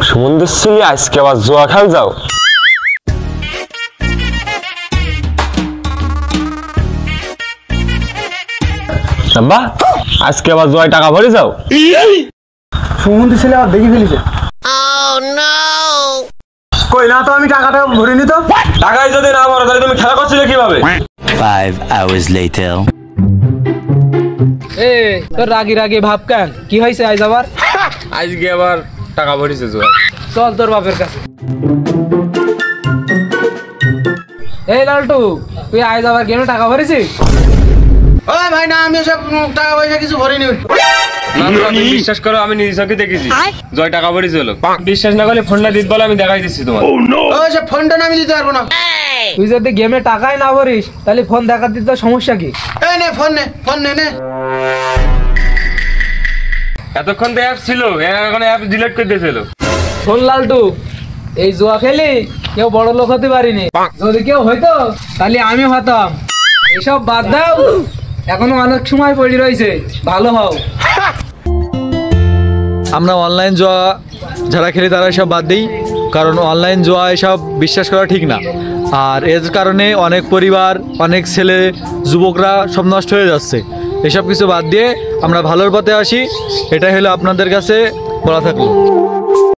সমুদ্রের ছেলে আজকে আবার জুয়া খেল যাও। আব্বা আজকে আবার জয় টাকা ভরে যাও। সমুদ্রের ছেলে আবার দেখি ফেলেছে। কই না তো আমি টাকাটা ভরে নি তো। টাকাই যদি না ভরো তাহলে তুমি খেলা করছিলে কিভাবে? 5 hours later. তোর রাগি রাগি ভাব কেন? কি হয়েছে আজ আবার? আজকে আবার টাকা ভরেছে জয়। চল তোর বাপের কাছে। এই লালটু, তুই আজ আবার গেমে টাকা ভরেছিস? ওই ভাই না, আমি সব টাকা পয়সা কিছু ভরিনি। বিশ্বাস করো আমি নিজে চোখে দেখেছি জয় টাকা ভরেছিল। বিশ্বাস না করলে ফোনটা দিতে বলে আমি দেখাই দিচ্ছি তোমার। ওই সব ফোনটা আমি দিতে পারবো না। তুই যদি গেমে টাকাই না ভরিস তাহলে ফোন দেখা দিতে সমস্যা কি? এই নে ফোন নে, ফোন নে নে। এতক্ষণ তো অ্যাপ ছিল, এখন অ্যাপ ডিলিট করে দিয়েছিল। শোন লালটু, এই জুয়া খেলি কেউ বড় লোক হতে পারিনি। যদি কেউ হইতো তাহলে আমি হতাম। এসব বাদ দাও, এখনো অনেক সময় পড়ে রয়েছে, ভালো হও। আমরা অনলাইন জুয়া যারা খেলি তারা এসব বাদ দিই, কারণ অনলাইন জুয়া এসব বিশ্বাস করা ঠিক না। আর এর কারণে অনেক পরিবার, অনেক ছেলে, যুবকরা সব নষ্ট হয়ে যাচ্ছে। এসব কিছু বাদ দিয়ে আমরা ভালোর পথে আসি, এটাই হলো আপনাদের কাছে বলা থাকলো।